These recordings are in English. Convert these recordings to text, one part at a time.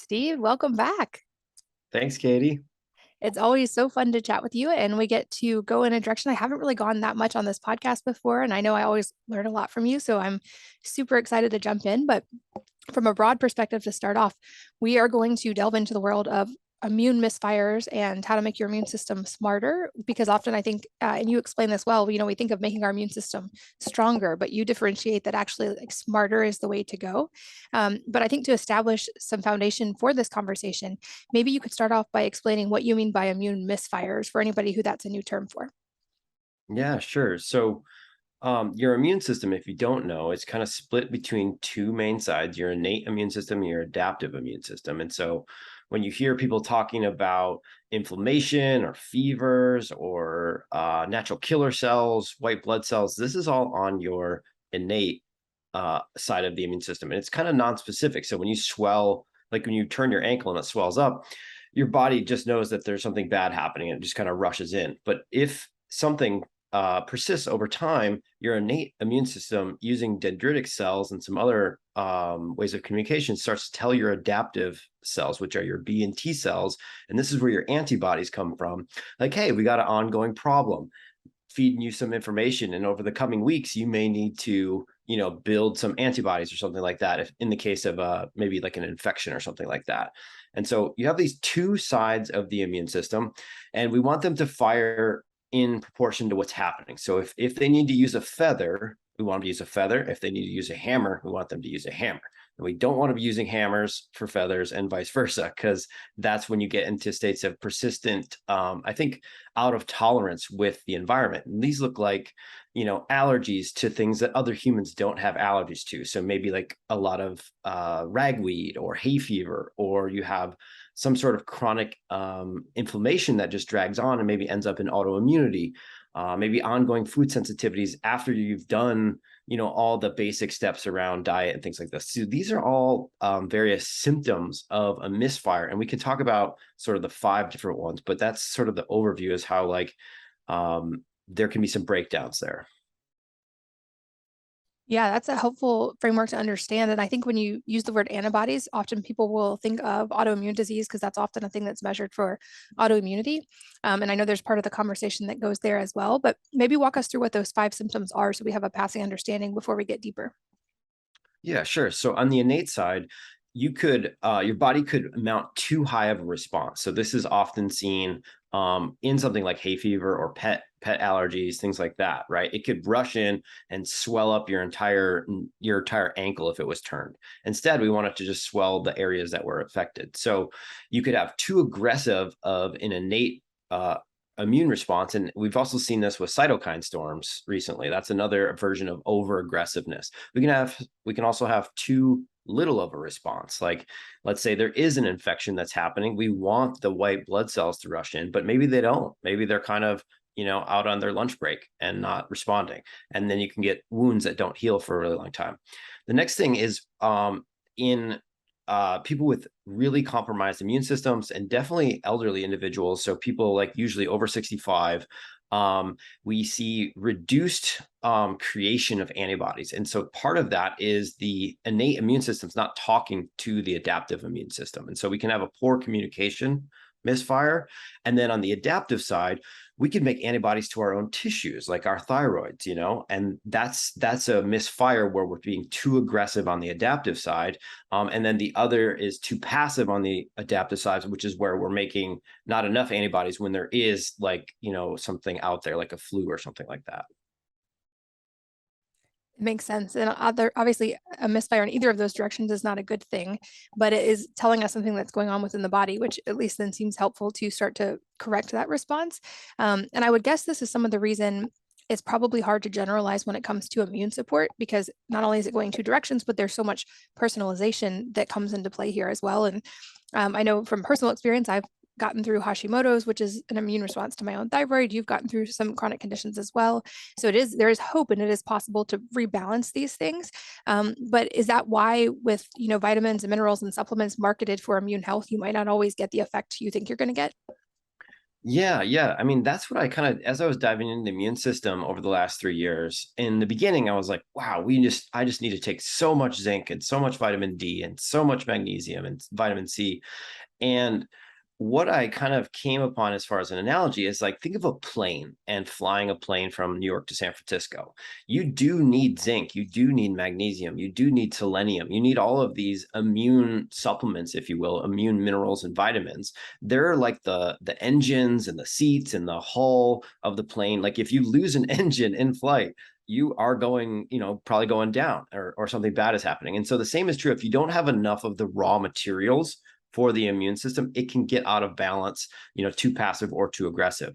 Steve. Welcome back. Thanks, Katie. It's always so fun to chat with you, and we get to go in a direction I haven't really gone that much on this podcast before. And I know I always learn a lot from you, so I'm super excited to jump in. But from a broad perspective, to start off, we are going to delve into the world of immune misfires and how to make your immune system smarter. Because often I think, and you explain this well, we think of making our immune system stronger, but you differentiate that actually like smarter is the way to go. But I think to establish some foundation for this conversation, maybe you could start off by explaining what you mean by immune misfires for anybody who that's a new term for. Yeah, sure. Your immune system, if you don't know, is kind of split between two main sides, your innate immune system and your adaptive immune system. And so when you hear people talking about inflammation or fevers or natural killer cells, white blood cells, this is all on your innate side of the immune system. And it's kind of non-specific. So when you swell, like when you turn your ankle and it swells up, your body just knows that there's something bad happening and it just kind of rushes in. But if something persists over time, your innate immune system, using dendritic cells and some other ways of communication, starts to tell your adaptive cells, which are your B and T cells, and this is where your antibodies come from, like, hey, we got an ongoing problem, feeding you some information, and over the coming weeks, you may need to, build some antibodies or something like that, if in the case of maybe like an infection or something like that. And so you have these two sides of the immune system, and we want them to fire in proportion to what's happening. So if they need to use a feather, we want them to use a feather. If they need to use a hammer, we want them to use a hammer. And we don't want to be using hammers for feathers and vice versa, because that's when you get into states of persistent, I think, out of tolerance with the environment. And these look like, allergies to things that other humans don't have allergies to. So maybe like a lot of ragweed or hay fever, or you have some sort of chronic inflammation that just drags on and maybe ends up in autoimmunity, maybe ongoing food sensitivities after you've done, all the basic steps around diet and things like this. So these are all various symptoms of a misfire. And we can talk about sort of the 5 different ones, but that's sort of the overview, is how there can be some breakdowns there. Yeah, that's a helpful framework to understand. And I think when you use the word antibodies, often people will think of autoimmune disease because that's often a thing that's measured for autoimmunity. And I know there's part of the conversation that goes there as well, but maybe walk us through what those 5 symptoms are so we have a passing understanding before we get deeper. Yeah, sure. So on the innate side, your body could mount too high of a response. So this is often seen in something like hay fever or pet allergies, things like that, right? It could rush in and swell up your entire ankle if it was turned. Instead, we want it to just swell the areas that were affected. So you could have too aggressive of an innate immune response. And we've also seen this with cytokine storms recently. That's another version of over aggressiveness. We can also have too little of a response. Like, let's say there is an infection that's happening. We want the white blood cells to rush in, but maybe they don't. Maybe they're kind of, out on their lunch break and not responding. And then you can get wounds that don't heal for a really long time. The next thing is in people with really compromised immune systems, and definitely elderly individuals. So people like usually over 65, we see reduced creation of antibodies. And so part of that is the innate immune system's not talking to the adaptive immune system. And so we can have a poor communication misfire. And then on the adaptive side, we can make antibodies to our own tissues, like our thyroids, and that's a misfire where we're being too aggressive on the adaptive side. And then the other is too passive on the adaptive side, which is where we're making not enough antibodies when there is, like, something out there like a flu or something like that. It makes sense. And obviously, a misfire in either of those directions is not a good thing, but it is telling us something that's going on within the body, which at least then seems helpful to start to correct that response. And I would guess this is some of the reason it's probably hard to generalize when it comes to immune support, because not only is it going 2 directions, but there's so much personalization that comes into play here as well. And I know from personal experience, I've gotten through Hashimoto's, which is an immune response to my own thyroid. You've gotten through some chronic conditions as well. So there is hope, and it is possible to rebalance these things. But is that why with, vitamins and minerals and supplements marketed for immune health, you might not always get the effect you think you're going to get? Yeah, yeah. I mean, that's what I kind of, as I was diving into the immune system over the last 3 years, in the beginning, I was like, wow, I just need to take so much zinc and so much vitamin D and so much magnesium and vitamin C. And what I kind of came upon as far as an analogy is like, think of a plane and flying a plane from New York to San Francisco. You do need zinc, you do need magnesium, you do need selenium, you need all of these immune supplements, if you will, immune minerals and vitamins. They're like the engines and the seats and the hull of the plane. Like if you lose an engine in flight, you are going, probably going down, or something bad is happening. And so the same is true if you don't have enough of the raw materials for the immune system, it can get out of balance, too passive or too aggressive.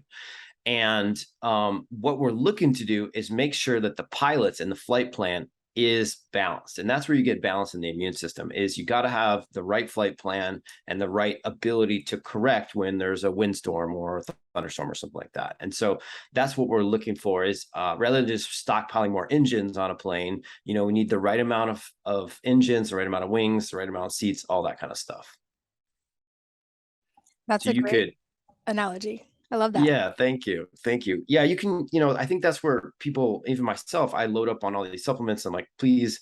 And what we're looking to do is make sure that the pilots and the flight plan is balanced. And that's where you get balance in the immune system, is you got to have the right flight plan and the right ability to correct when there's a windstorm or a thunderstorm or something like that. And so that's what we're looking for, is rather than just stockpiling more engines on a plane, we need the right amount of engines, the right amount of wings, the right amount of seats, all that kind of stuff. That's So a you great could, analogy. I love that. yeah, thank you. Thank you. Yeah, you can, I think that's where people, even myself, I load up on all these supplements. I'm like, please,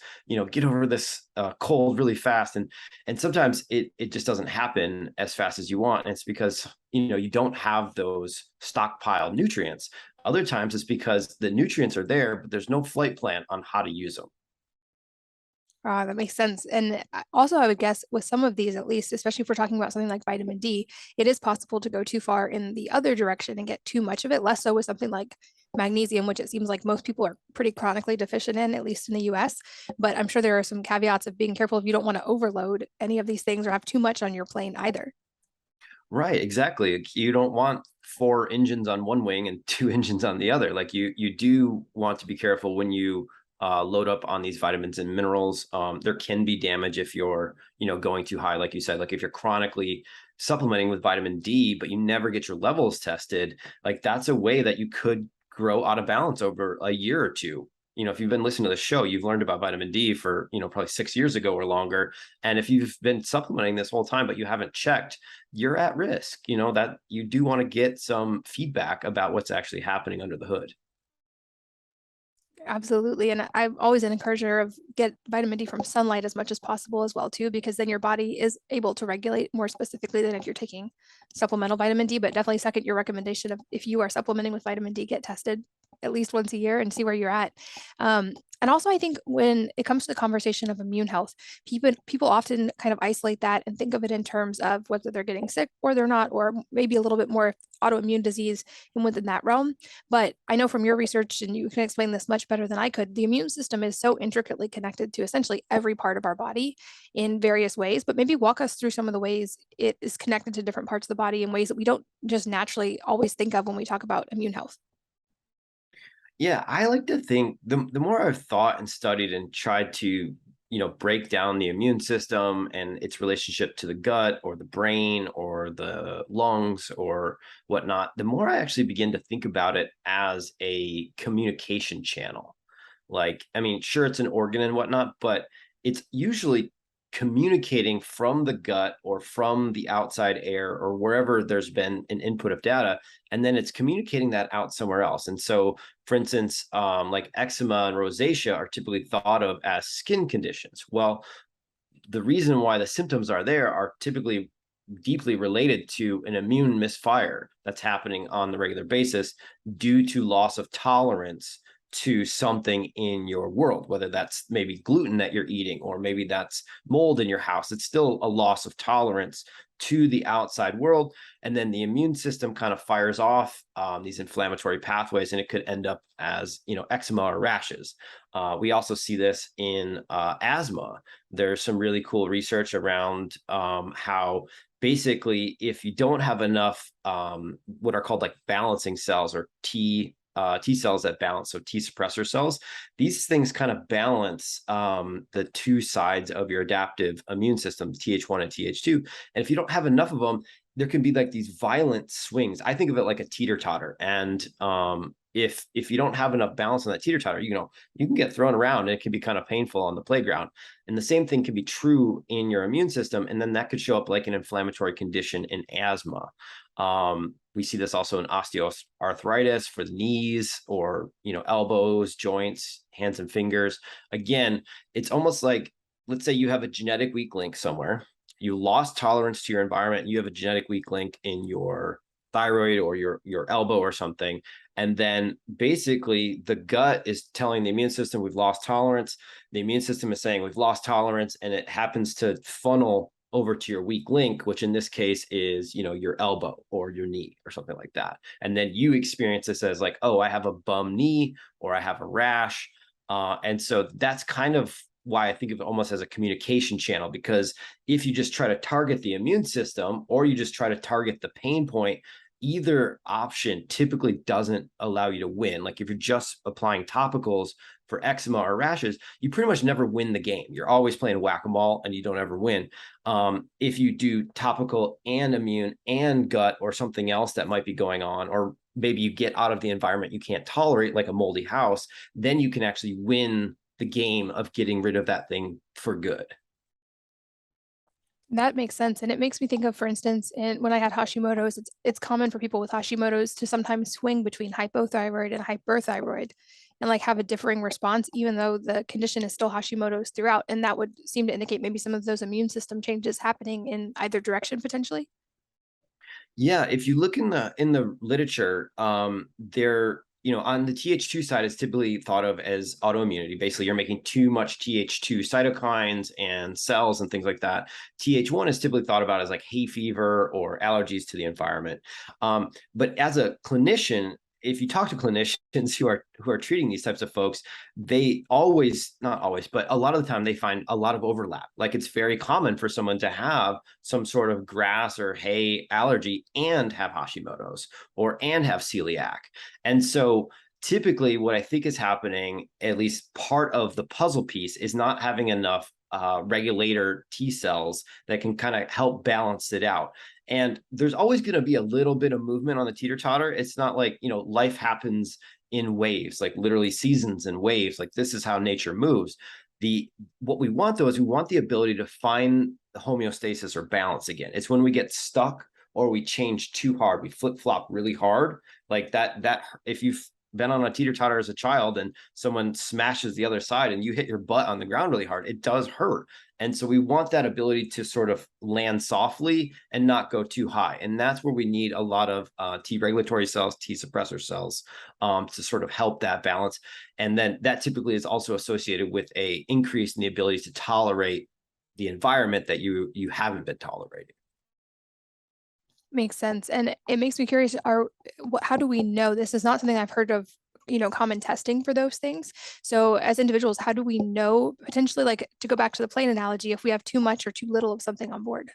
get over this cold really fast. And sometimes it just doesn't happen as fast as you want. And it's because, you don't have those stockpiled nutrients. Other times it's because the nutrients are there, but there's no flight plan on how to use them. That makes sense. And also, I would guess with some of these, at least, especially if we're talking about something like vitamin D, it is possible to go too far in the other direction and get too much of it. Less so with something like magnesium, which it seems like most people are pretty chronically deficient in, at least in the US. But I'm sure there are some caveats of being careful if you don't want to overload any of these things or have too much on your plane either. Right, exactly. You don't want four engines on one wing and two engines on the other. Like you do want to be careful when you load up on these vitamins and minerals. There can be damage if you're, going too high, like you said. Like if you're chronically supplementing with vitamin D, but you never get your levels tested, like that's a way that you could grow out of balance over a year or two. If you've been listening to the show, you've learned about vitamin D for, probably 6 years ago or longer. And if you've been supplementing this whole time, but you haven't checked, you're at risk, that you do want to get some feedback about what's actually happening under the hood. Absolutely. And I'm always an encourager of get vitamin D from sunlight as much as possible as well too, because then your body is able to regulate more specifically than if you're taking supplemental vitamin D. But definitely second your recommendation of if you are supplementing with vitamin D, get tested at least once a year and see where you're at. And also, I think when it comes to the conversation of immune health, people often kind of isolate that and think of it in terms of whether they're getting sick or they're not, or maybe a little bit more autoimmune disease and within that realm. But I know from your research, and you can explain this much better than I could, the immune system is so intricately connected to essentially every part of our body in various ways. But maybe walk us through some of the ways it is connected to different parts of the body in ways that we don't just naturally always think of when we talk about immune health. Yeah, I like to think the more I've thought and studied and tried to, break down the immune system and its relationship to the gut or the brain or the lungs or whatnot, the more I actually begin to think about it as a communication channel. Like, I mean, sure, it's an organ and whatnot, but it's usually communicating from the gut or from the outside air or wherever there's been an input of data, and then it's communicating that out somewhere else. And so, for instance, like eczema and rosacea are typically thought of as skin conditions. Well, the reason why the symptoms are there are typically deeply related to an immune misfire that's happening on the regular basis due to loss of tolerance to something in your world, whether that's maybe gluten that you're eating, or maybe that's mold in your house. It's still a loss of tolerance to the outside world. And then the immune system kind of fires off these inflammatory pathways, and it could end up as, eczema or rashes. We also see this in asthma. There's some really cool research around how basically if you don't have enough what are called like balancing cells, or T cells that balance, so T suppressor cells, these things kind of balance the two sides of your adaptive immune system, Th1 and Th2. And if you don't have enough of them, there can be like these violent swings. I think of it like a teeter totter. And if you don't have enough balance on that teeter totter, you can get thrown around and it can be kind of painful on the playground. And the same thing can be true in your immune system. And then that could show up like an inflammatory condition in asthma. We see this also in osteoarthritis for the knees, or, elbows, joints, hands and fingers. Again, it's almost like, let's say you have a genetic weak link somewhere. You lost tolerance to your environment. You have a genetic weak link in your thyroid or your elbow or something. And then basically the gut is telling the immune system we've lost tolerance. The immune system is saying we've lost tolerance, and it happens to funnel over to your weak link, which in this case is, your elbow or your knee or something like that. And then you experience this as like, oh, I have a bum knee, or I have a rash. And so that's kind of why I think of it almost as a communication channel, because if you just try to target the immune system, or you just try to target the pain point, either option typically doesn't allow you to win. Like if you're just applying topicals for eczema or rashes, you pretty much never win the game. You're always playing whack-a-mole and you don't ever win. If you do topical and immune and gut or something else that might be going on, or maybe you get out of the environment you can't tolerate, like a moldy house, then you can actually win the game of getting rid of that thing for good. That makes sense. And it makes me think of, for instance, when I had Hashimoto's, it's common for people with Hashimoto's to sometimes swing between hypothyroid and hyperthyroid and like have a differing response, even though the condition is still Hashimoto's throughout. And that would seem to indicate maybe some of those immune system changes happening in either direction potentially. Yeah, if you look in the literature, there, on the Th2 side, it's typically thought of as autoimmunity. Basically, you're making too much Th2 cytokines and cells and things like that. Th1 is typically thought about as like hay fever or allergies to the environment. But as a clinician, if you talk to clinicians who are treating these types of folks, they always, not always, but a lot of the time they find a lot of overlap. Like it's very common for someone to have some sort of grass or hay allergy and have Hashimoto's, and have celiac. And so typically what I think is happening, at least part of the puzzle piece, is not having enough regulator T cells that can kind of help balance it out. And there's always going to be a little bit of movement on the teeter totter. It's not like, life happens in waves, like literally seasons and waves. Like this is how nature moves. What we want though is we want the ability to find the homeostasis or balance again. It's when we get stuck or we change too hard, we flip flop really hard, like that if you've been on a teeter totter as a child and someone smashes the other side and you hit your butt on the ground really hard, it does hurt. And so we want that ability to sort of land softly and not go too high. And that's where we need a lot of T regulatory cells, T suppressor cells, to sort of help that balance. And then that typically is also associated with a increase in the ability to tolerate the environment that you haven't been tolerating. Makes sense. And it makes me curious, how do we know? This is not something I've heard of, common testing for those things. So as individuals, how do we know potentially, like to go back to the plane analogy, if we have too much or too little of something on board?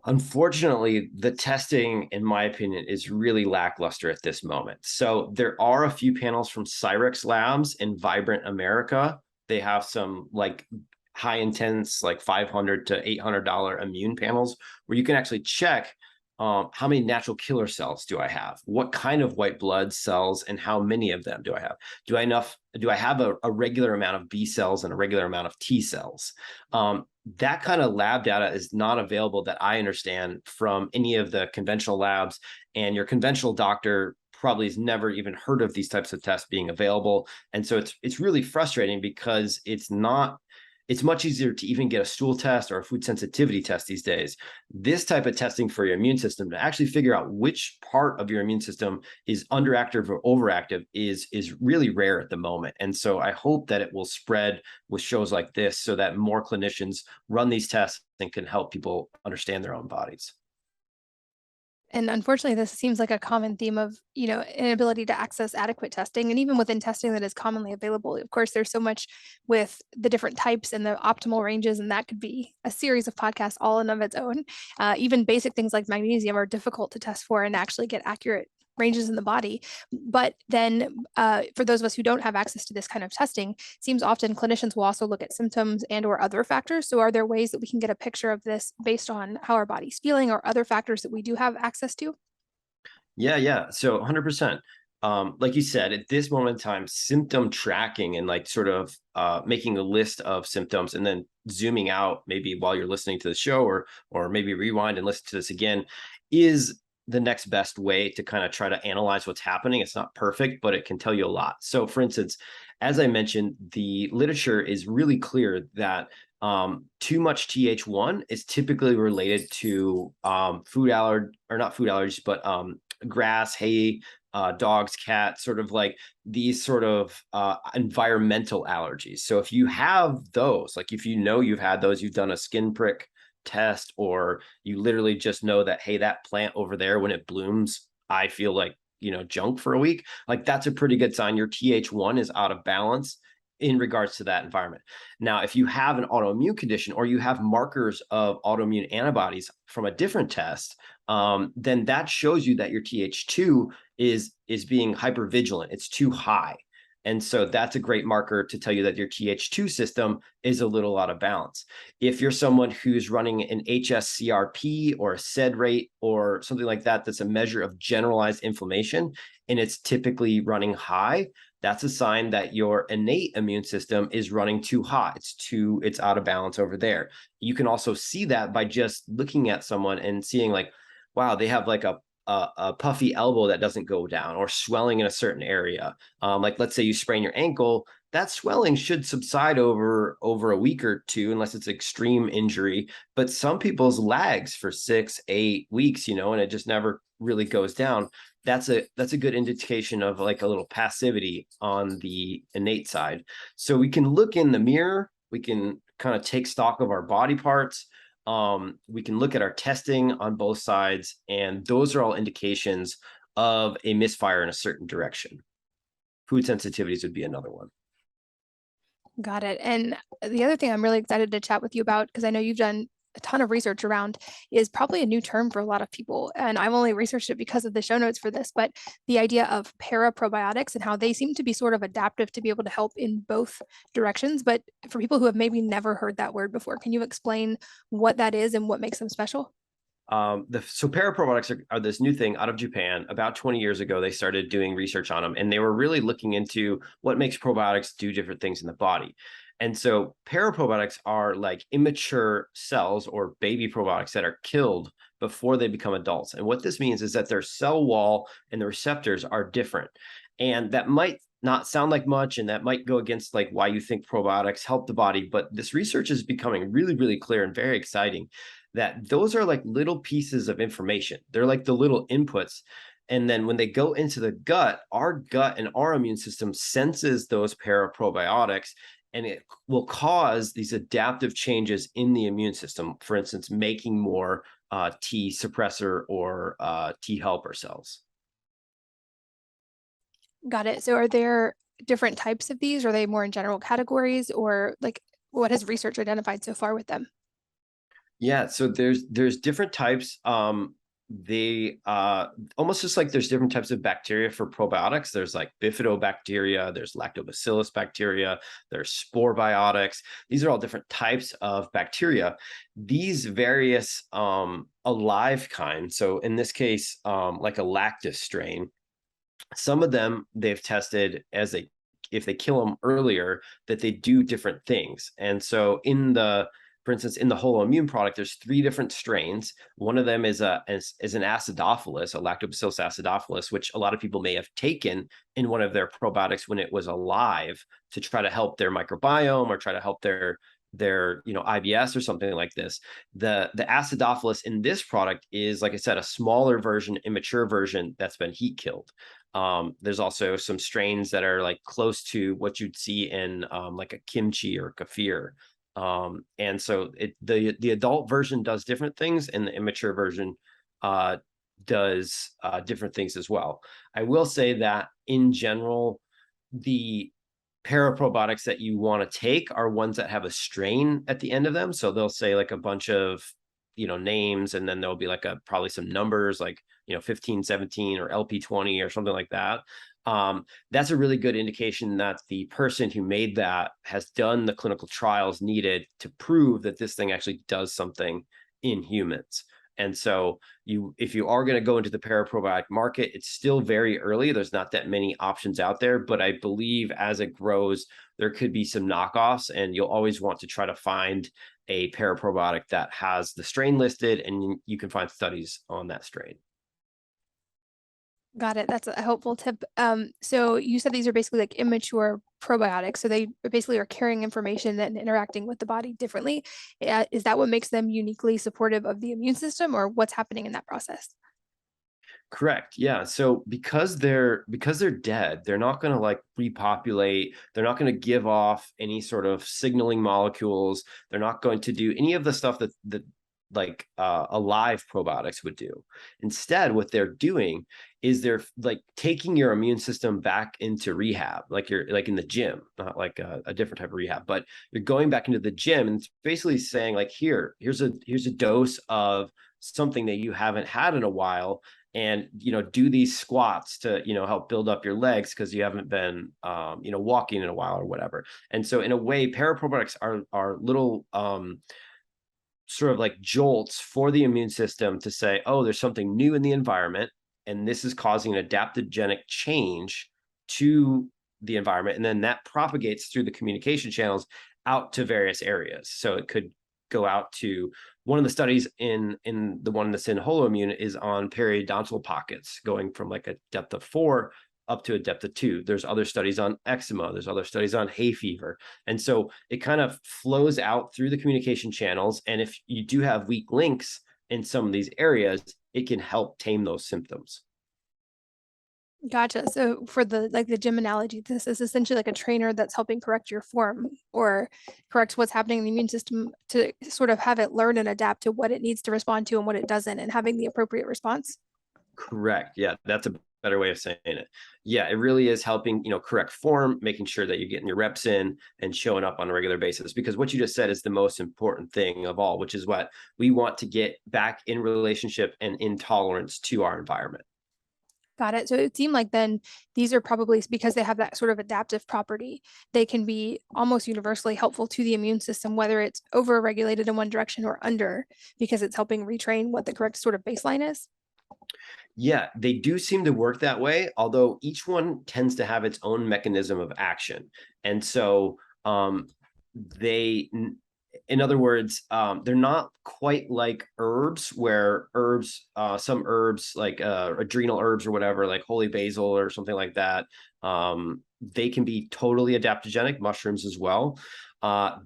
Unfortunately, the testing, in my opinion, is really lackluster at this moment. So there are a few panels from Cyrex Labs in Vibrant America. They have some like high intense, like $500 to $800 immune panels where you can actually check how many natural killer cells do I have? What kind of white blood cells and how many of them do I have? Do I have a regular amount of B cells and a regular amount of T cells? That kind of lab data is not available that I understand from any of the conventional labs, and your conventional doctor probably has never even heard of these types of tests being available. And so it's really frustrating because it's much easier to even get a stool test or a food sensitivity test these days. This type of testing for your immune system to actually figure out which part of your immune system is underactive or overactive is really rare at the moment. And so I hope that it will spread with shows like this so that more clinicians run these tests and can help people understand their own bodies. And unfortunately, this seems like a common theme of, inability to access adequate testing. And even within testing that is commonly available, of course, there's so much with the different types and the optimal ranges, and that could be a series of podcasts all in of its own. Even basic things like magnesium are difficult to test for and actually get accurate ranges in the body. But then for those of us who don't have access to this kind of testing, seems often clinicians will also look at symptoms and or other factors. So are there ways that we can get a picture of this based on how our body's feeling or other factors that we do have access to? Yeah. So 100%. Like you said, at this moment in time, symptom tracking and like sort of making a list of symptoms and then zooming out maybe while you're listening to the show, or maybe rewind and listen to this again, is the next best way to kind of try to analyze what's happening. It's not perfect, but it can tell you a lot. So for instance, as I mentioned, the literature is really clear that too much Th1 is typically related to food allergy, or not food allergies, but grass, hay, dogs, cats, sort of like these sort of environmental allergies. So if you have those, like if you know you've had those, you've done a skin prick test, or you literally just know that, hey, that plant over there, when it blooms, I feel like, junk for a week, like that's a pretty good sign your Th1 is out of balance in regards to that environment. Now, if you have an autoimmune condition, or you have markers of autoimmune antibodies from a different test, then that shows you that your Th2 is being hypervigilant. It's too high. And so that's a great marker to tell you that your Th2 system is a little out of balance. If you're someone who's running an HSCRP or a SED rate or something like that, that's a measure of generalized inflammation, and it's typically running high, that's a sign that your innate immune system is running too hot. It's out of balance over there. You can also see that by just looking at someone and seeing like, wow, they have like a puffy elbow that doesn't go down, or swelling in a certain area. Like let's say you sprain your ankle, that swelling should subside over a week or two, unless it's extreme injury. But some people's lags for 6-8 weeks, and it just never really goes down. That's a good indication of like a little passivity on the innate side. So we can look in the mirror, we can kind of take stock of our body parts. We can look at our testing on both sides, and those are all indications of a misfire in a certain direction. Food sensitivities would be another one. Got it. And the other thing I'm really excited to chat with you about, because I know you've done a ton of research around, is probably a new term for a lot of people. And I've only researched it because of the show notes for this, but the idea of paraprobiotics and how they seem to be sort of adaptive to be able to help in both directions. But for people who have maybe never heard that word before, can you explain what that is and what makes them special? So paraprobiotics are this new thing out of Japan. About 20 years ago, they started doing research on them, and they were really looking into what makes probiotics do different things in the body. And so paraprobiotics are like immature cells, or baby probiotics, that are killed before they become adults. And what this means is that their cell wall and the receptors are different. And that might not sound like much, and that might go against like why you think probiotics help the body. But this research is becoming really, really clear and very exciting, that those are like little pieces of information. They're like the little inputs. And then when they go into the gut, our gut and our immune system senses those paraprobiotics, and it will cause these adaptive changes in the immune system. For instance, making more T suppressor or T helper cells. Got it. So are there different types of these? Are they more in general categories, or like what has research identified so far with them? Yeah, so there's different types. They almost just like there's different types of bacteria for probiotics. There's like bifidobacteria, there's lactobacillus bacteria, there's spore biotics. These are all different types of bacteria. These various alive kinds, so in this case, like a lactis strain, some of them they've tested as if they kill them earlier, that they do different things. And so for instance, in the whole immune product, there's 3 different strains. One of them is an acidophilus, a lactobacillus acidophilus, which a lot of people may have taken in one of their probiotics when it was alive, to try to help their microbiome, or try to help their IBS or something like this. The acidophilus in this product is, like I said, a smaller version, immature version that's been heat killed. There's also some strains that are like close to what you'd see in like a kimchi or kefir. And so the adult version does different things, and the immature version does different things as well. I will say that in general, the paraprobiotics that you want to take are ones that have a strain at the end of them. So they'll say like a bunch of, names, and then there'll be like probably some numbers like, 15, 17 or LP20 or something like that. That's a really good indication that the person who made that has done the clinical trials needed to prove that this thing actually does something in humans. And so if you are going to go into the paraprobiotic market, it's still very early. There's not that many options out there, but I believe as it grows, there could be some knockoffs, and you'll always want to try to find a paraprobiotic that has the strain listed, and you can find studies on that strain. Got it. That's a helpful tip. So you said these are basically like immature probiotics. So they basically are carrying information and interacting with the body differently. Is that what makes them uniquely supportive of the immune system, or what's happening in that process? Correct. Yeah. So because they're dead, they're not going to like repopulate. They're not going to give off any sort of signaling molecules. They're not going to do any of the stuff that like alive probiotics would do. Instead, what they're doing is they're like taking your immune system back into rehab, like you're like in the gym, not like a different type of rehab, but you're going back into the gym, and it's basically saying like, here's a dose of something that you haven't had in a while, and do these squats to help build up your legs because you haven't been walking in a while or whatever. And so in a way, paraprobiotics are little sort of like jolts for the immune system to say, oh, there's something new in the environment, and this is causing an adaptogenic change to the environment, and then that propagates through the communication channels out to various areas. So it could go out to one of the studies in the one that's in holoimmune is on periodontal pockets, going from like a depth of 4 up to a depth of 2. There's other studies on eczema. There's other studies on hay fever. And so it kind of flows out through the communication channels. And if you do have weak links in some of these areas, it can help tame those symptoms. Gotcha. So for the gym analogy, this is essentially like a trainer that's helping correct your form or correct what's happening in the immune system to sort of have it learn and adapt to what it needs to respond to and what it doesn't, and having the appropriate response. Correct. Yeah, that's a better way of saying it. Yeah, it really is helping, correct form, making sure that you're getting your reps in and showing up on a regular basis. Because what you just said is the most important thing of all, which is what we want to get back in relationship and in tolerance to our environment. Got it. So it seemed like then these are probably, because they have that sort of adaptive property, they can be almost universally helpful to the immune system, whether it's over-regulated in one direction or under, because it's helping retrain what the correct sort of baseline is. Yeah, they do seem to work that way, although each one tends to have its own mechanism of action. And so they, in other words, they're not quite like herbs, where some herbs like adrenal herbs or whatever, like holy basil or something like that, they can be totally adaptogenic, mushrooms as well.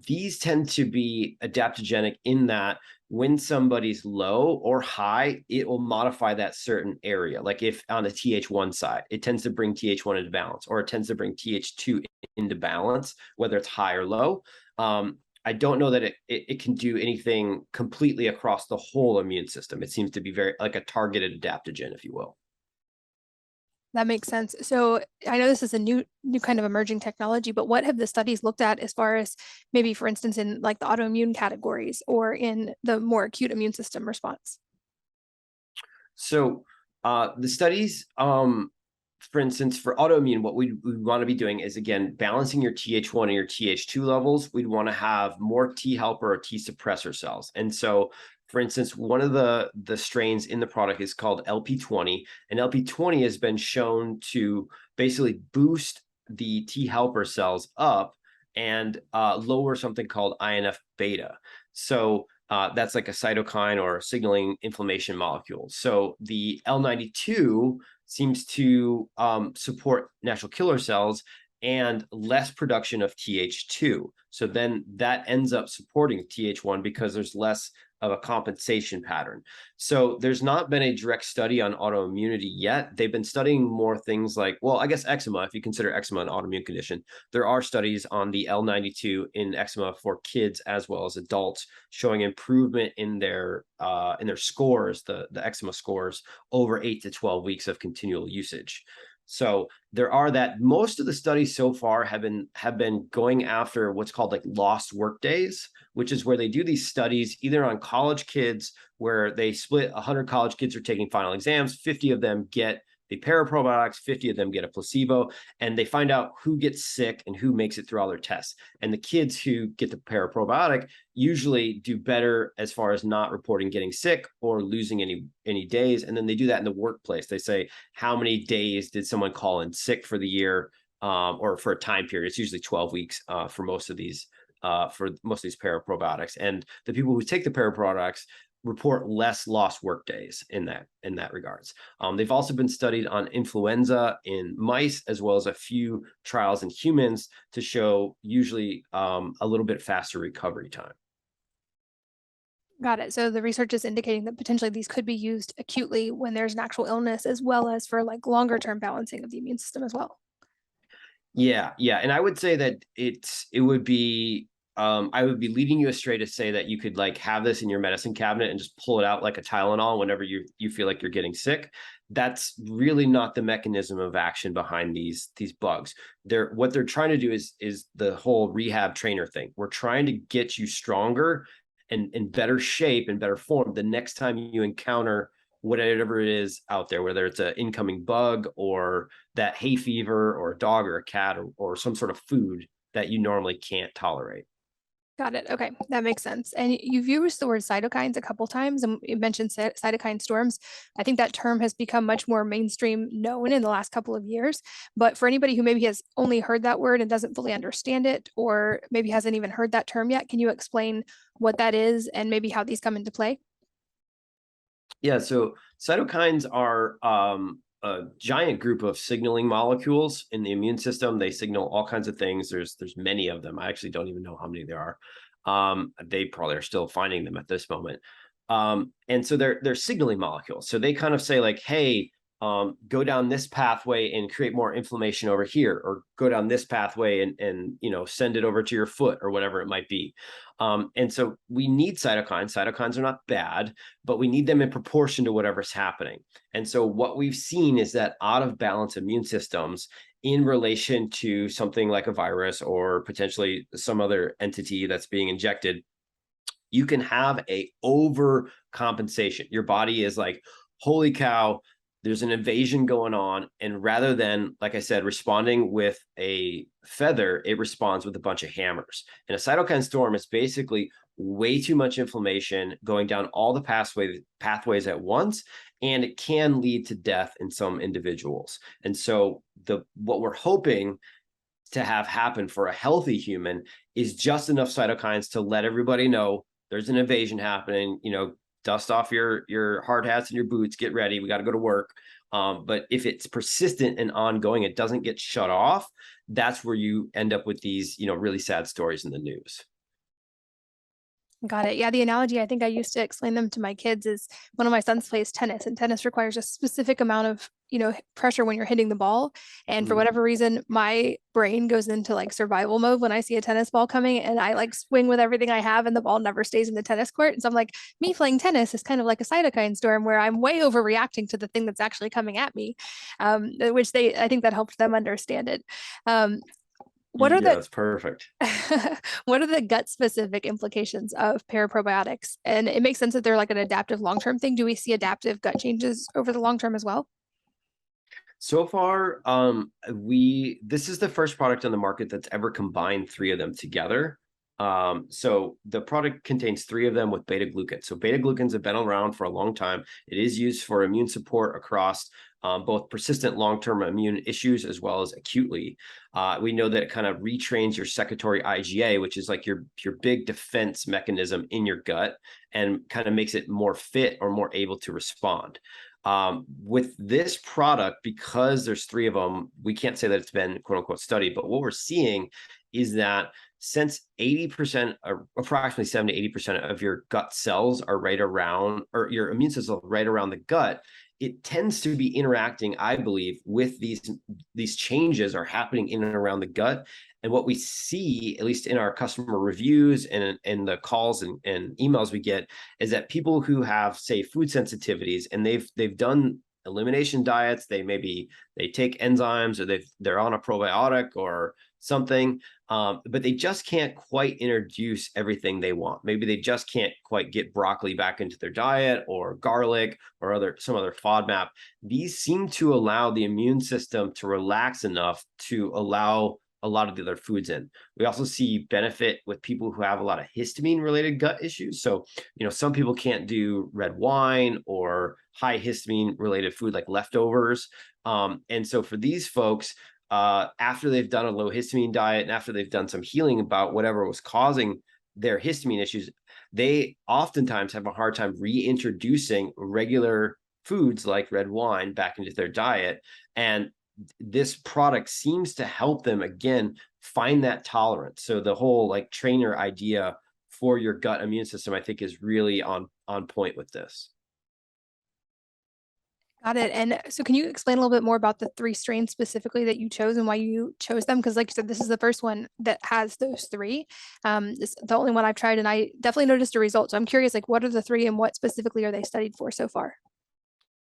These tend to be adaptogenic in that when somebody's low or high, it will modify that certain area. Like if on the TH1 side, it tends to bring TH1 into balance, or it tends to bring TH2 into balance, whether it's high or low. I don't know that it can do anything completely across the whole immune system. It seems to be very like a targeted adaptogen, if you will. That makes sense. So I know this is a new kind of emerging technology, but what have the studies looked at as far as maybe, for instance, in like the autoimmune categories or in the more acute immune system response? So the studies, for instance, for autoimmune, what we want to be doing is, again, balancing your TH1 and your TH2 levels. We'd want to have more T helper or T suppressor cells. And so, for instance, one of the strains in the product is called LP20, and LP20 has been shown to basically boost the T helper cells up and lower something called INF beta. So that's like a cytokine or signaling inflammation molecule. So the L92 seems to support natural killer cells and less production of TH2. So then that ends up supporting TH1 because there's less of a compensation pattern. So there's not been a direct study on autoimmunity yet. They've been studying more things like, well, I guess eczema, if you consider eczema an autoimmune condition. There are studies on the L92 in eczema for kids as well as adults, showing improvement in their scores, the eczema scores, over 8 to 12 weeks of continual usage. So there are that. Most of the studies so far have been going after what's called like lost work days, which is where they do these studies either on college kids, where they split 100 college kids are taking final exams, 50 of them get the paraprobiotics, 50 of them get a placebo, and they find out who gets sick and who makes it through all their tests. And the kids who get the paraprobiotic usually do better as far as not reporting getting sick or losing any days. And then they do that in the workplace. They say, how many days did someone call in sick for the year, or for a time period? It's usually 12 weeks for most of these paraprobiotics. And the people who take the paraprobiotics report less lost work days in that regards. They've also been studied on influenza in mice, as well as a few trials in humans to show usually a little bit faster recovery time. Got it. So the research is indicating that potentially these could be used acutely when there's an actual illness, as well as for like longer term balancing of the immune system as well. Yeah, and I would say that it would be I would be leading you astray to say that you could like have this in your medicine cabinet and just pull it out like a Tylenol whenever you feel like you're getting sick. That's really not the mechanism of action behind these bugs. What they're trying to do is the whole rehab trainer thing. We're trying to get you stronger and in better shape and better form the next time you encounter whatever it is out there, whether it's an incoming bug or that hay fever or a dog or a cat or some sort of food that you normally can't tolerate. Got it. Okay, that makes sense. And you've used the word cytokines a couple times, and you mentioned cytokine storms. I think that term has become much more mainstream known in the last couple of years. But for anybody who maybe has only heard that word and doesn't fully understand it, or maybe hasn't even heard that term yet, can you explain what that is and maybe how these come into play? Yeah, so cytokines are a giant group of signaling molecules in the immune system. They signal all kinds of things. There's many of them. I actually don't even know how many there are. They probably are still finding them at this moment. And so they're signaling molecules. So they kind of say like, hey, go down this pathway and create more inflammation over here, or go down this pathway and send it over to your foot or whatever it might be. And so we need cytokines. Cytokines are not bad, but we need them in proportion to whatever's happening. And so what we've seen is that out of balance immune systems in relation to something like a virus or potentially some other entity that's being injected, you can have a overcompensation. Your body is like, holy cow, there's an invasion going on. And rather than, like I said, responding with a feather, it responds with a bunch of hammers. And a cytokine storm is basically way too much inflammation going down all the pathways at once. And it can lead to death in some individuals. And so what we're hoping to have happen for a healthy human is just enough cytokines to let everybody know there's an invasion happening, dust off your hard hats and your boots, get ready, we got to go to work. But if it's persistent and ongoing, it doesn't get shut off, that's where you end up with these, really sad stories in the news. Got it. Yeah, the analogy I think I used to explain them to my kids is one of my sons plays tennis, and tennis requires a specific amount of, pressure when you're hitting the ball. And for whatever reason, my brain goes into like survival mode when I see a tennis ball coming, and I like swing with everything I have, and the ball never stays in the tennis court. And so I'm like, me playing tennis is kind of like a cytokine storm where I'm way overreacting to the thing that's actually coming at me, which I think that helped them understand it. What are Yeah, the that's perfect. what are the gut specific implications of paraprobiotics? And it makes sense that they're like an adaptive long-term thing. Do we see adaptive gut changes over the long term as well? So far, this is the first product on the market that's ever combined three of them together. So the product contains three of them with beta glucans. So beta glucans have been around for a long time. It is used for immune support across both persistent long-term immune issues as well as acutely. We know that it kind of retrains your secretory IgA, which is like your big defense mechanism in your gut, and kind of makes it more fit or more able to respond. With this product, because there's three of them, we can't say that it's been quote unquote studied, but what we're seeing is that since 80% or approximately 70 to 80% of your gut cells are right around, or your immune system right around the gut, it tends to be interacting, I believe, with these changes are happening in and around the gut. And what we see, at least in our customer reviews and the calls and emails we get, is that people who have, say, food sensitivities, and they've done elimination diets, they take enzymes, or they're on a probiotic, or something, but they just can't quite introduce everything they want. Maybe they just can't quite get broccoli back into their diet, or garlic, or some other FODMAP. These seem to allow the immune system to relax enough to allow a lot of the other foods in. We also see benefit with people who have a lot of histamine related gut issues. So, some people can't do red wine or high histamine related food like leftovers. And so for these folks, after they've done a low histamine diet and after they've done some healing about whatever was causing their histamine issues, they oftentimes have a hard time reintroducing regular foods like red wine back into their diet. And this product seems to help them again find that tolerance. So the whole like trainer idea for your gut immune system, I think, is really on point with this. Got it. And so can you explain a little bit more about the three strains specifically that you chose and why you chose them? Because like you said, this is the first one that has those three. It's the only one I've tried, and I definitely noticed a result. So I'm curious, like, what are the three and what specifically are they studied for so far?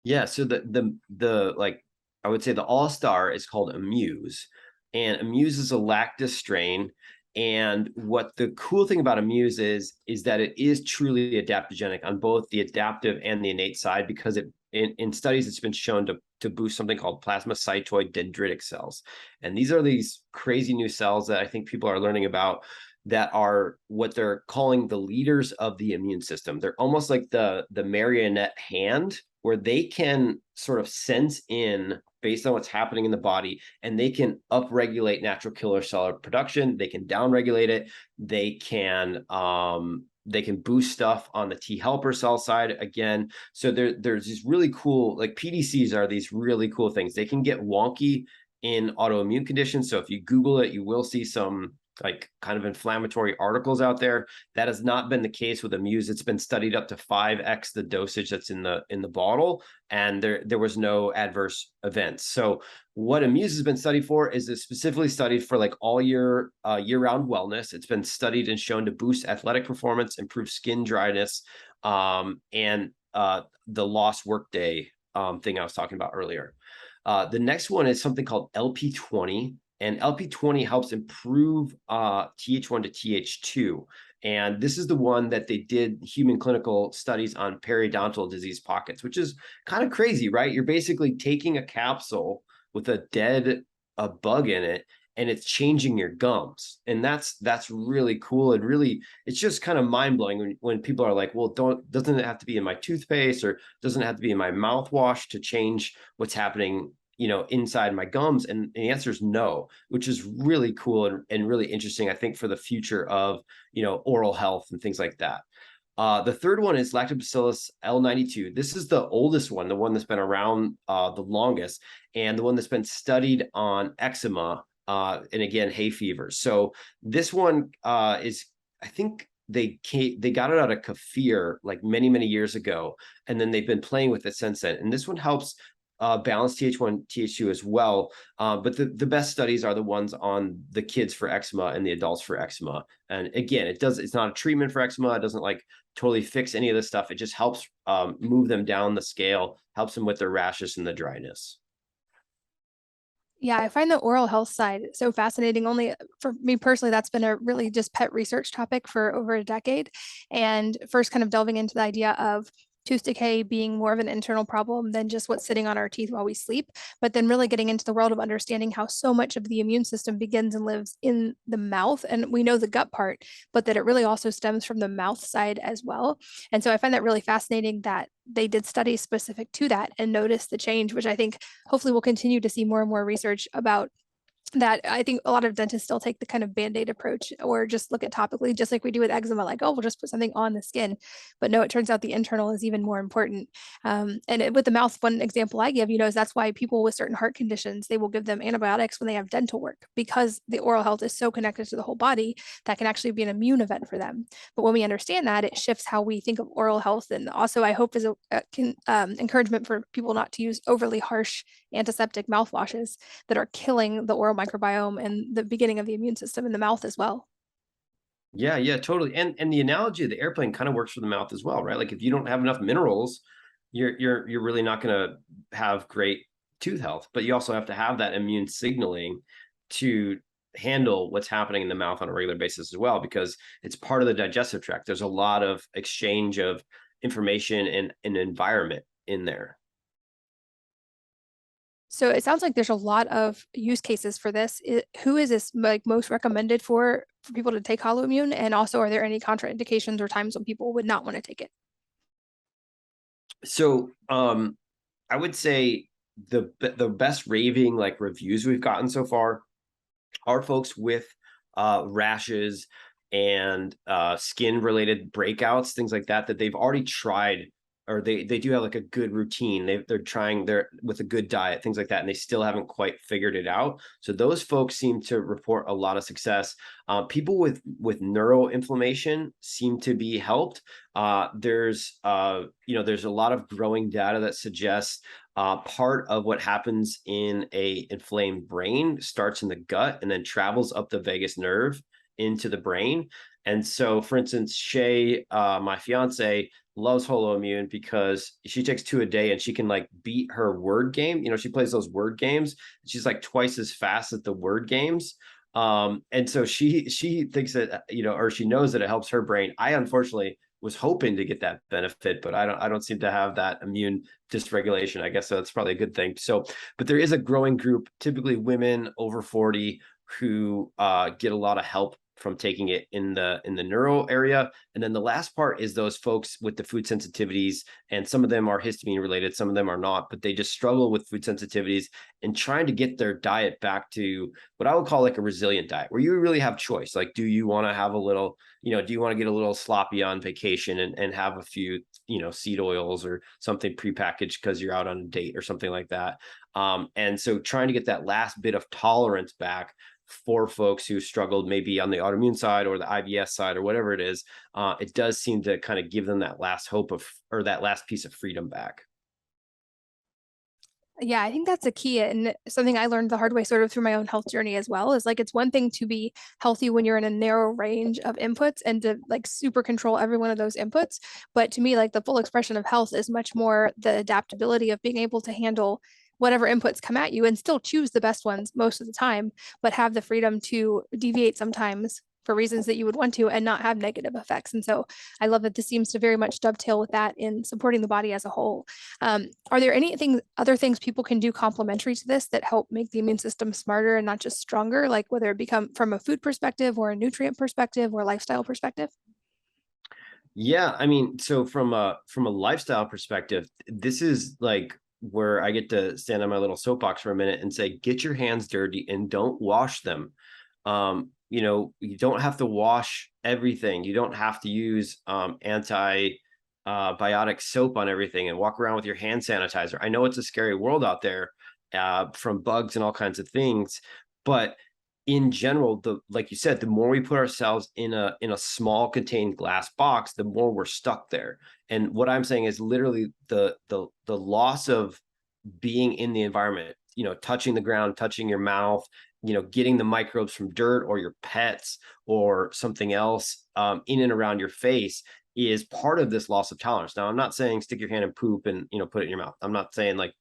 Yeah, so the like, I would say the all-star is called Amuse, and Amuse is a lactus strain. And what the cool thing about Amuse is that it is truly adaptogenic on both the adaptive and the innate side, because in studies it's been shown to boost something called plasmacytoid dendritic cells. And these are these crazy new cells that I think people are learning about, that are what they're calling the leaders of the immune system. They're almost like the marionette hand, where they can sort of sense in based on what's happening in the body, and they can upregulate natural killer cell production. They can downregulate it. They can boost stuff on the T helper cell side again. So there's these really cool, like PDCs are these really cool things. They can get wonky in autoimmune conditions. So if you Google it, you will see some like kind of inflammatory articles out there. That has not been the case with Amuse. It's been studied up to 5x the dosage that's in the bottle, and there was no adverse events. So what Amuse has been studied for is it's specifically studied for like all year-round wellness. It's been studied and shown to boost athletic performance, improve skin dryness, and the lost workday thing I was talking about earlier. The next one is something called LP20. And LP20 helps improve Th1 to Th2. And this is the one that they did human clinical studies on periodontal disease pockets, which is kind of crazy, right? You're basically taking a capsule with a bug in it, and it's changing your gums. And that's really cool. And really, it's just kind of mind-blowing when people are like, well, doesn't it have to be in my toothpaste, or doesn't it have to be in my mouthwash to change what's happening inside my gums? And the answer is no, which is really cool and really interesting, I think, for the future of, oral health and things like that. The third one is Lactobacillus L92. This is the oldest one, the one that's been around the longest, and the one that's been studied on eczema, and again, hay fever. So this one is, I think, they got it out of kefir like many, many years ago, and then they've been playing with it since then. And this one helps balance Th1, Th2 as well. But the best studies are the ones on the kids for eczema and the adults for eczema. And again, it's not a treatment for eczema. It doesn't like totally fix any of this stuff. It just helps move them down the scale, helps them with their rashes and the dryness. Yeah, I find the oral health side so fascinating. Only for me personally, that's been a really just pet research topic for over a decade. And first, kind of delving into the idea of tooth decay being more of an internal problem than just what's sitting on our teeth while we sleep, but then really getting into the world of understanding how so much of the immune system begins and lives in the mouth. And we know the gut part, but that it really also stems from the mouth side as well. And so I find that really fascinating that they did studies specific to that and noticed the change, which I think hopefully we'll continue to see more and more research about that. I think a lot of dentists still take the kind of band-aid approach, or just look at topically, just like we do with eczema, like, oh, we'll just put something on the skin. But no, it turns out the internal is even more important. With the mouth, one example I give, is that's why people with certain heart conditions, they will give them antibiotics when they have dental work, because the oral health is so connected to the whole body that can actually be an immune event for them. But when we understand that, it shifts how we think of oral health. And also, I hope, is encouragement for people not to use overly harsh antiseptic mouthwashes that are killing the oral microbiome and the beginning of the immune system in the mouth as well. Yeah, totally. And the analogy of the airplane kind of works for the mouth as well, right? Like if you don't have enough minerals, you're really not going to have great tooth health. But you also have to have that immune signaling to handle what's happening in the mouth on a regular basis as well, because it's part of the digestive tract. There's a lot of exchange of information and an environment in there. So it sounds like there's a lot of use cases for this. Who is this like most recommended for people to take holoimmune? And also, are there any contraindications or times when people would not want to take it? So I would say the best raving like reviews we've gotten so far are folks with rashes and skin related breakouts, things like that, that they've already tried, or they do have like a good routine. They're trying they're with a good diet, things like that, and they still haven't quite figured it out. So those folks seem to report a lot of success. People with neuroinflammation seem to be helped. There's there's a lot of growing data that suggests part of what happens in a inflamed brain starts in the gut and then travels up the vagus nerve into the brain. And so, for instance, Shay, my fiance, loves holoimmune because she takes 2 a day and she can like beat her word game. She plays those word games. She's like twice as fast at the word games. And so she thinks that, or she knows that it helps her brain. I unfortunately was hoping to get that benefit, but I don't seem to have that immune dysregulation. I guess that's probably a good thing. So, but there is a growing group, typically women over 40, who get a lot of help from taking it in the neuro area. And then the last part is those folks with the food sensitivities, and some of them are histamine related, some of them are not, but they just struggle with food sensitivities and trying to get their diet back to what I would call like a resilient diet, where you really have choice. Like, do you want to have a little, do you want to get a little sloppy on vacation and have a few, seed oils or something prepackaged because you're out on a date or something like that. And so trying to get that last bit of tolerance back for folks who struggled maybe on the autoimmune side or the IBS side or whatever it is, it does seem to kind of give them that last hope of, or that last piece of freedom back. Yeah, I think that's a key, and something I learned the hard way sort of through my own health journey as well is like it's one thing to be healthy when you're in a narrow range of inputs and to like super control every one of those inputs. But to me, like the full expression of health is much more the adaptability of being able to handle whatever inputs come at you and still choose the best ones most of the time, but have the freedom to deviate sometimes for reasons that you would want to and not have negative effects. And so I love that this seems to very much dovetail with that in supporting the body as a whole. Are there other things people can do complementary to this that help make the immune system smarter and not just stronger, like whether it become from a food perspective or a nutrient perspective or lifestyle perspective? Yeah, I mean, so from a lifestyle perspective, this is like where I get to stand on my little soapbox for a minute and say, get your hands dirty and don't wash them. You don't have to wash everything. You don't have to use anti biotic soap on everything and walk around with your hand sanitizer. I know it's a scary world out there, from bugs and all kinds of things, but in general, like you said, the more we put ourselves in a small contained glass box, the more we're stuck there. And what I'm saying is literally the loss of being in the environment, touching the ground, touching your mouth, getting the microbes from dirt or your pets or something else in and around your face is part of this loss of tolerance. Now, I'm not saying stick your hand in poop and put it in your mouth. I'm not saying like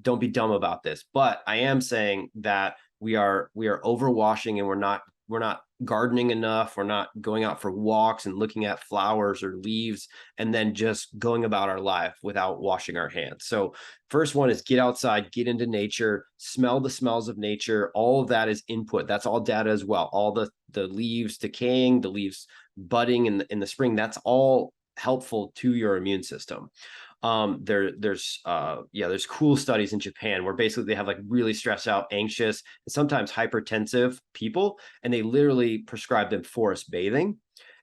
don't be dumb about this, but I am saying that we are overwashing and we're not gardening enough. We're not going out for walks and looking at flowers or leaves and then just going about our life without washing our hands. So first one is get outside, get into nature, smell the smells of nature. All of that is input. That's all data as well. All the leaves decaying, the leaves budding in the spring, that's all helpful to your immune system. There's cool studies in Japan where basically they have like really stressed out, anxious, and sometimes hypertensive people, and they literally prescribe them forest bathing.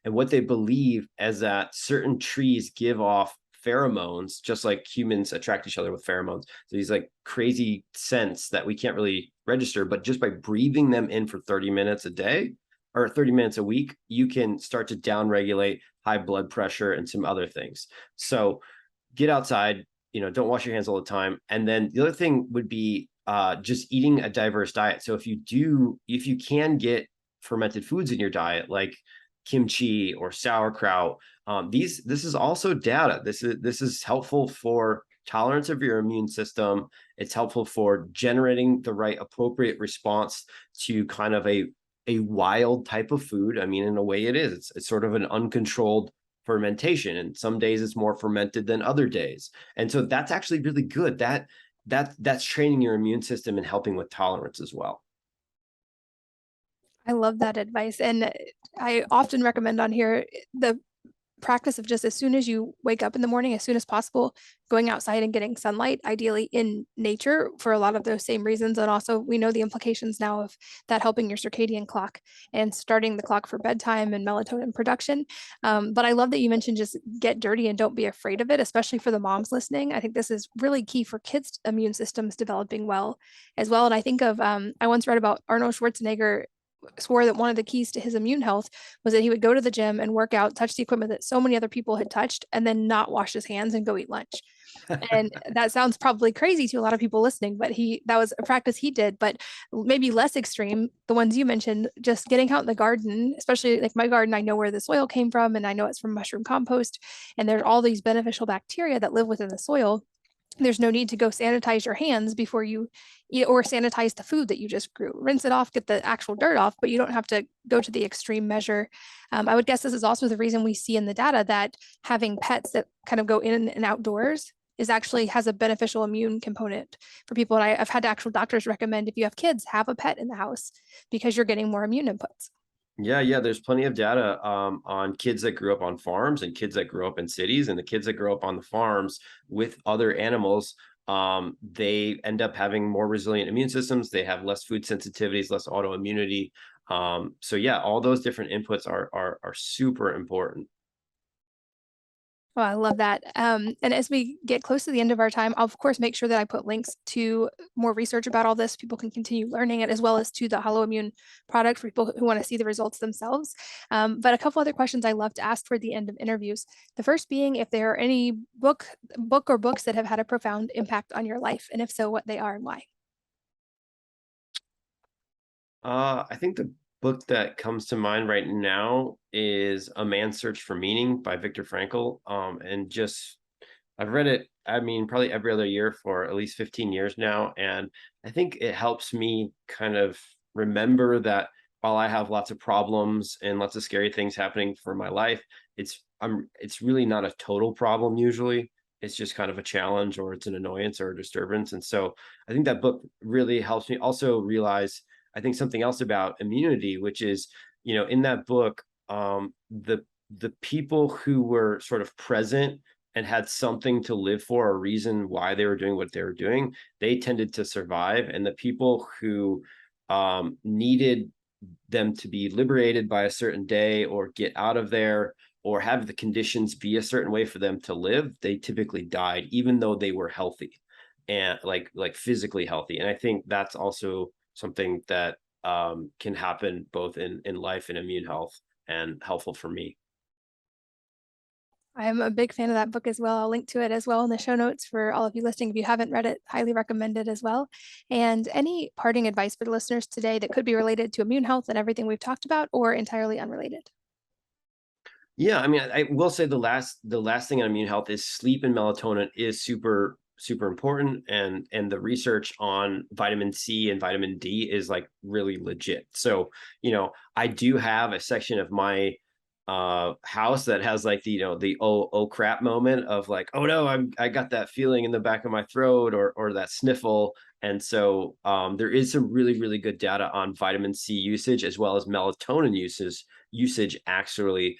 And what they believe is that certain trees give off pheromones, just like humans attract each other with pheromones. So these like crazy scents that we can't really register, but just by breathing them in for 30 minutes a day or 30 minutes a week, you can start to downregulate high blood pressure and some other things. So get outside, don't wash your hands all the time. And then the other thing would be just eating a diverse diet. So if you can get fermented foods in your diet, like kimchi or sauerkraut, this is also data. This is helpful for tolerance of your immune system. It's helpful for generating the right appropriate response to kind of a wild type of food. I mean, in a way it is. It's sort of an uncontrolled fermentation. And some days it's more fermented than other days. And so that's actually really good. That's training your immune system and helping with tolerance as well. I love that advice. And I often recommend on here the practice of just as soon as you wake up in the morning, as soon as possible, going outside and getting sunlight, ideally in nature for a lot of those same reasons. And also, we know the implications now of that helping your circadian clock and starting the clock for bedtime and melatonin production. But I love that you mentioned just get dirty and don't be afraid of it, especially for the moms listening. I think this is really key for kids' immune systems developing well as well. And I think of, I once read about Arnold Schwarzenegger swore that one of the keys to his immune health was that he would go to the gym and work out, touch the equipment that so many other people had touched, and then not wash his hands and go eat lunch. And that sounds probably crazy to a lot of people listening, but that was a practice he did, but maybe less extreme. The ones you mentioned, just getting out in the garden, especially like my garden, I know where the soil came from and I know it's from mushroom compost. And there's all these beneficial bacteria that live within the soil. There's no need to go sanitize your hands before you eat or sanitize the food that you just grew. Rinse it off, get the actual dirt off, but you don't have to go to the extreme measure. I would guess this is also the reason we see in the data that having pets that kind of go in and outdoors is actually has a beneficial immune component for people. And I've had actual doctors recommend if you have kids, have a pet in the house because you're getting more immune inputs. Yeah, there's plenty of data on kids that grew up on farms and kids that grew up in cities, and the kids that grow up on the farms with other animals, they end up having more resilient immune systems. They have less food sensitivities, less autoimmunity. So yeah, all those different inputs are super important. Oh, I love that. And as we get close to the end of our time, I'll of course make sure that I put links to more research about all this. People can continue learning it, as well as to the Haloimmune product for people who want to see the results themselves. But a couple other questions I love to ask for the end of interviews. The first being if there are any book or books that have had a profound impact on your life, and if so, what they are and why. I think the book that comes to mind right now is A Man's Search for Meaning by Viktor Frankl. And just I've read it, I mean, probably every other year for at least 15 years now. And I think it helps me kind of remember that while I have lots of problems and lots of scary things happening for my life, it's really not a total problem usually. It's just kind of a challenge or it's an annoyance or a disturbance. And so I think that book really helps me also realize, I think something else about immunity, which is, in that book, the people who were sort of present and had something to live for, a reason why they were doing what they were doing, they tended to survive. And the people who needed them to be liberated by a certain day or get out of there or have the conditions be a certain way for them to live, they typically died, even though they were healthy and like physically healthy. And I think that's also something that can happen both in life and immune health and helpful for me. I'm a big fan of that book as well. I'll link to it as well in the show notes for all of you listening. If you haven't read it, highly recommend it as well. And any parting advice for the listeners today that could be related to immune health and everything we've talked about, or entirely unrelated? Yeah, I mean, I will say the last thing on immune health is sleep and melatonin is super important, and the research on vitamin C and vitamin D is like really legit. So, I do have a section of my house that has like the oh crap moment of like, oh no, I got that feeling in the back of my throat or that sniffle. And so there is some really good data on vitamin C usage as well as melatonin usage actually,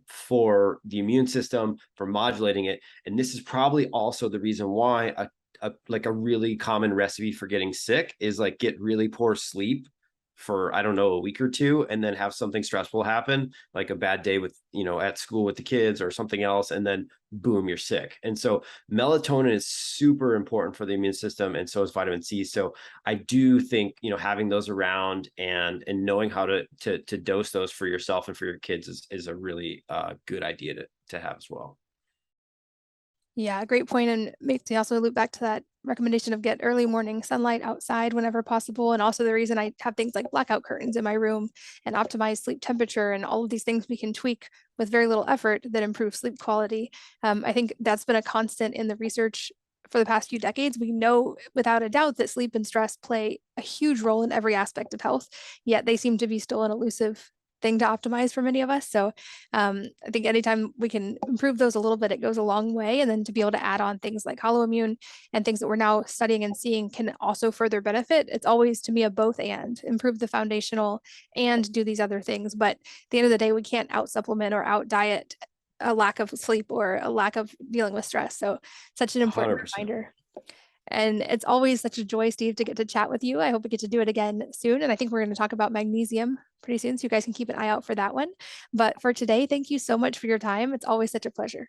for the immune system, for modulating it. And this is probably also the reason why like a really common recipe for getting sick is like get really poor sleep for, I don't know, a week or two, and then have something stressful happen, like a bad day with, at school with the kids or something else, and then boom, you're sick. And so melatonin is super important for the immune system, and so is vitamin C. So I do think, having those around and knowing how to dose those for yourself and for your kids is a really good idea to have as well. Yeah, great point. And makes me also loop back to that recommendation of get early morning sunlight outside whenever possible. And also the reason I have things like blackout curtains in my room and optimize sleep temperature and all of these things we can tweak with very little effort that improve sleep quality. I think that's been a constant in the research for the past few decades, we know without a doubt that sleep and stress play a huge role in every aspect of health, yet they seem to be still an elusive thing to optimize for many of us. So I think anytime we can improve those a little bit, it goes a long way. And then to be able to add on things like holoimmune and things that we're now studying and seeing can also further benefit. It's always to me a both and improve the foundational and do these other things. But at the end of the day, we can't out supplement or out diet a lack of sleep or a lack of dealing with stress. So such an important 100%. reminder. And it's always such a joy, Steve, to get to chat with you. I hope we get to do it again soon. And I think we're going to talk about magnesium pretty soon. So you guys can keep an eye out for that one. But for today, thank you so much for your time. It's always such a pleasure.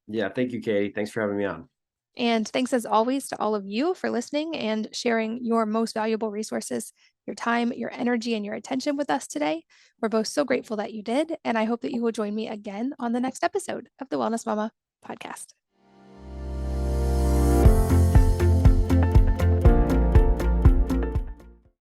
Yeah. Thank you, Katie. Thanks for having me on. And thanks as always to all of you for listening and sharing your most valuable resources, your time, your energy, and your attention with us today. We're both so grateful that you did. And I hope that you will join me again on the next episode of the Wellness Mama podcast.